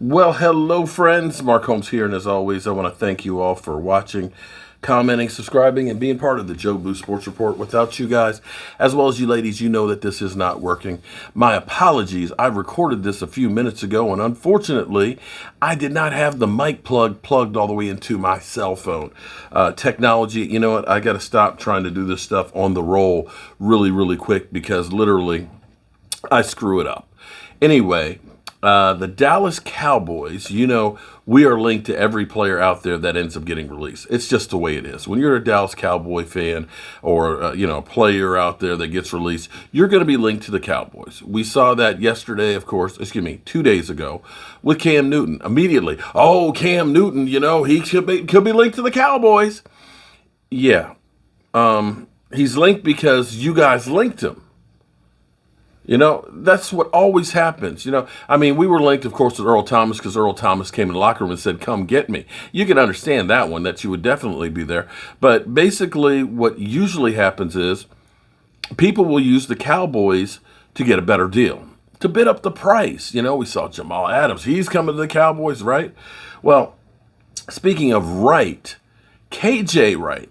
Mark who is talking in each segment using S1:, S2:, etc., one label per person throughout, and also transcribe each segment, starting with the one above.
S1: Well, hello, friends. Mark Holmes here, and as always, I want to thank you all for watching, commenting, subscribing, and being part of the Joe Blue Sports Report. Without you guys, as well as you ladies, you know that this is not working. My apologies. I recorded this a few minutes ago, and unfortunately, I did not have the mic plug plugged all the way into my cell phone. Technology, you know what? I got to stop trying to do this stuff on the roll really, really quick because literally I screw it up. Anyway, the Dallas Cowboys, we are linked to every player out there that ends up getting released. It's just the way it is. When you're a Dallas Cowboy fan or, a player out there that gets released, you're going to be linked to the Cowboys. We saw that yesterday, of course, 2 days ago with Cam Newton. Immediately, oh, Cam Newton, he could be linked to the Cowboys. Yeah, he's linked because you guys linked him. That's what always happens. We were linked, of course, with Earl Thomas because Earl Thomas came in the locker room and said, come get me. You can understand that one, that you would definitely be there. But basically, what usually happens is people will use the Cowboys to get a better deal, to bid up the price. We saw Jamal Adams. He's coming to the Cowboys, right? Well, speaking of Wright, KJ Wright.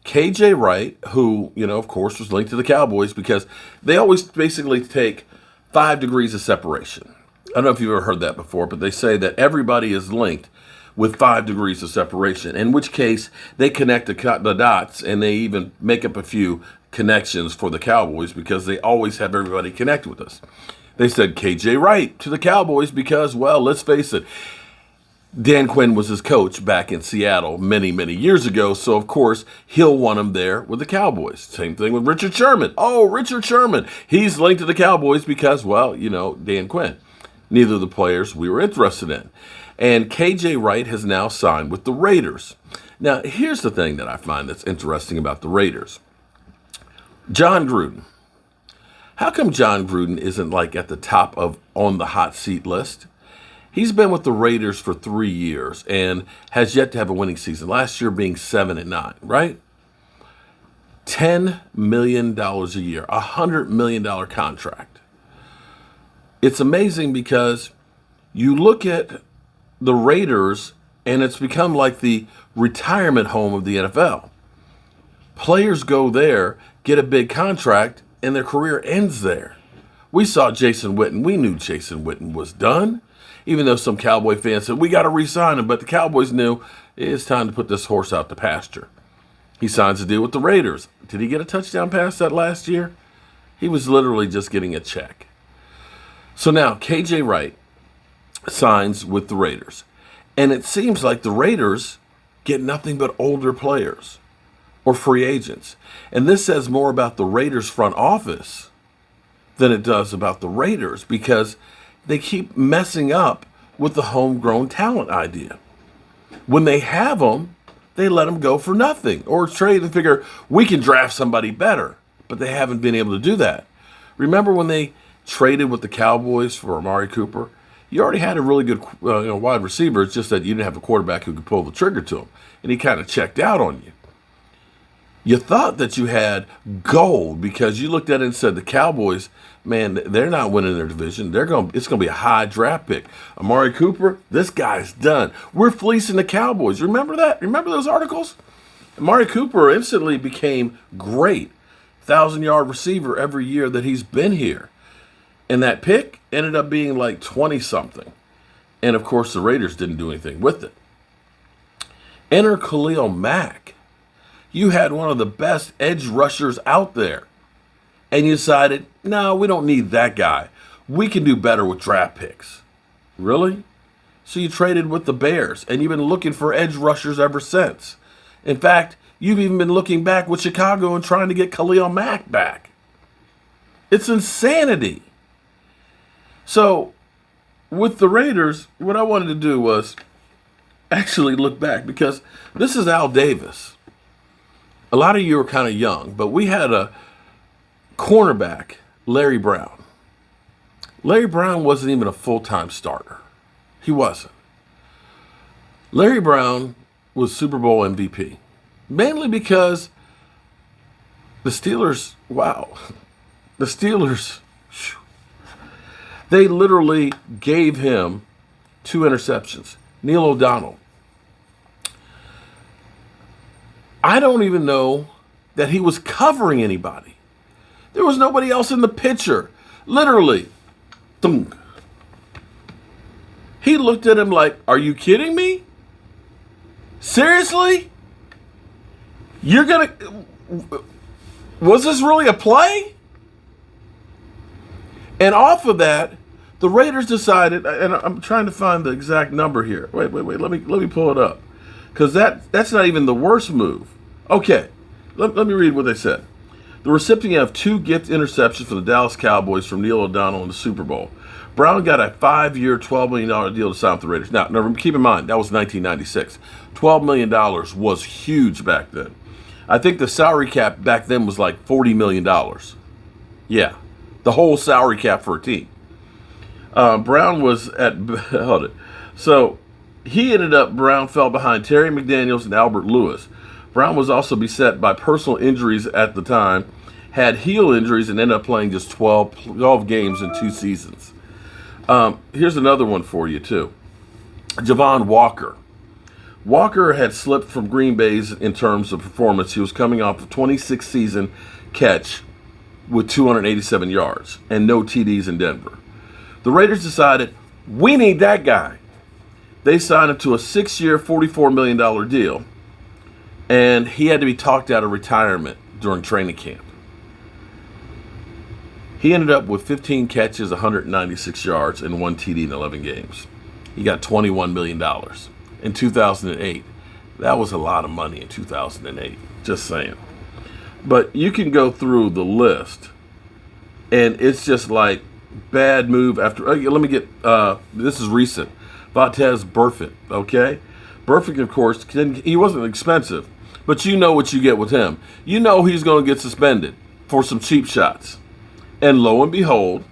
S1: KJ Wright, who, of course, was linked to the Cowboys because they always basically take 5 degrees of separation. I don't know if you've ever heard that before, but they say that everybody is linked with 5 degrees of separation, in which case they connect the dots and they even make up a few connections for the Cowboys because they always have everybody connect with us. They said KJ Wright to the Cowboys because, well, let's face it, Dan Quinn was his coach back in Seattle many, many years ago, so of course he'll want him there with the Cowboys. Same thing with Richard Sherman. Oh, Richard Sherman. He's linked to the Cowboys because, well, Dan Quinn. Neither of the players we were interested in. And KJ Wright has now signed with the Raiders. Now, here's the thing that I find that's interesting about the Raiders. John Gruden. How come John Gruden isn't at the top of on the hot seat list? He's been with the Raiders for 3 years and has yet to have a winning season. Last year being 7-9, right? $10 million a year, $100 million contract. It's amazing because you look at the Raiders and it's become like the retirement home of the NFL. Players go there, get a big contract, and their career ends there. We saw Jason Witten. We knew Jason Witten was done. Even though some Cowboy fans said, we got to re-sign him. But the Cowboys knew it's time to put this horse out to pasture. He signs a deal with the Raiders. Did he get a touchdown pass that last year? He was literally just getting a check. So now KJ Wright signs with the Raiders. And it seems like the Raiders get nothing but older players or free agents. And this says more about the Raiders front office than it does about the Raiders because they keep messing up with the homegrown talent idea. When they have them, they let them go for nothing or trade and figure we can draft somebody better, but they haven't been able to do that. Remember when they traded with the Cowboys for Amari Cooper? You already had a really good wide receiver. It's just that you didn't have a quarterback who could pull the trigger to him, and he kind of checked out on you. You thought that you had gold because you looked at it and said the Cowboys, man, they're not winning their division. It's going to be a high draft pick. Amari Cooper, this guy's done. We're fleecing the Cowboys. Remember that? Remember those articles? Amari Cooper instantly became great. 1,000-yard receiver every year that he's been here. And that pick ended up being like 20-something. And, of course, the Raiders didn't do anything with it. Enter Khalil Mack. You had one of the best edge rushers out there. And you decided, no, we don't need that guy. We can do better with draft picks. Really? So you traded with the Bears, and you've been looking for edge rushers ever since. In fact, you've even been looking back with Chicago and trying to get Khalil Mack back. It's insanity. So, with the Raiders, what I wanted to do was actually look back because this is Al Davis. A lot of you are kind of young, but we had a cornerback, Larry Brown. Larry Brown wasn't even a full-time starter. He wasn't. Larry Brown was Super Bowl MVP, mainly because the Steelers, they literally gave him 2 interceptions. Neil O'Donnell. I don't even know that he was covering anybody. There was nobody else in the picture. Literally. Thunk. He looked at him like, are you kidding me? Seriously? You're going to... Was this really a play? And off of that, the Raiders decided, and I'm trying to find the exact number here. Wait. Let me pull it up. Because that's not even the worst move. Okay, let me read what they said. The recipient of 2 gift interceptions for the Dallas Cowboys from Neil O'Donnell in the Super Bowl. Brown got a 5-year, $12 million deal to sign with the Raiders. Now, keep in mind, that was 1996. $12 million was huge back then. I think the salary cap back then was like $40 million. Yeah, the whole salary cap for a team. Brown was at... Hold it. So, Brown fell behind Terry McDaniels and Albert Lewis. Brown was also beset by personal injuries at the time, had heel injuries, and ended up playing just 12 games in 2 seasons. Here's another one for you, too. Javon Walker. Walker had slipped from Green Bay's in terms of performance. He was coming off a 26-season catch with 287 yards and no TDs in Denver. The Raiders decided, we need that guy. They signed him to a 6-year, $44 million deal. And he had to be talked out of retirement during training camp. He ended up with 15 catches, 196 yards, and 1 TD in 11 games. He got $21 million in 2008. That was a lot of money in 2008, just saying. But you can go through the list, and it's just like bad move after. Let me get, this is recent. Vontaze Burfict, okay? Burfict, of course, he wasn't expensive, but you know what you get with him. You know he's going to get suspended for some cheap shots. And lo and behold,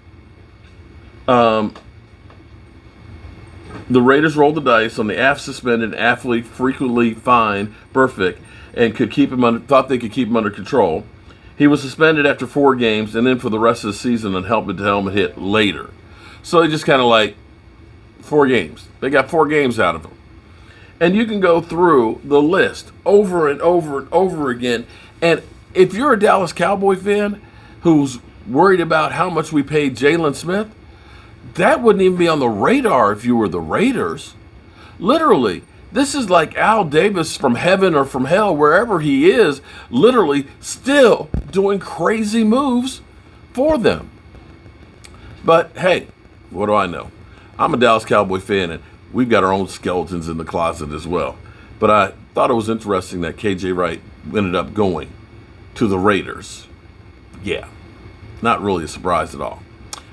S1: the Raiders rolled the dice on the suspended athlete frequently fined Burfict and thought they could keep him under control. He was suspended after 4 games and then for the rest of the season on helmet hit later. So they just kind of like 4 games. They got 4 games out of him. And you can go through the list over and over and over again. And if you're a Dallas Cowboy fan who's worried about how much we paid Jalen Smith, that wouldn't even be on the radar if you were the Raiders. Literally, this is like Al Davis from heaven or from hell, wherever he is, literally still doing crazy moves for them. But hey, what do I know? I'm a Dallas Cowboy fan, and we've got our own skeletons in the closet as well. But I thought it was interesting that KJ Wright ended up going to the Raiders. Yeah, not really a surprise at all.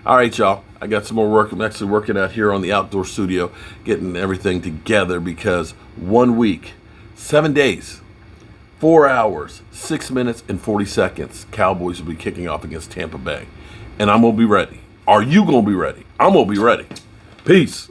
S1: All right, y'all. I got some more work. I'm actually working out here on the outdoor studio, getting everything together because 1 week, 7 days, 4 hours, 6 minutes, and 40 seconds, Cowboys will be kicking off against Tampa Bay. And I'm going to be ready. Are you going to be ready? I'm going to be ready. Peace.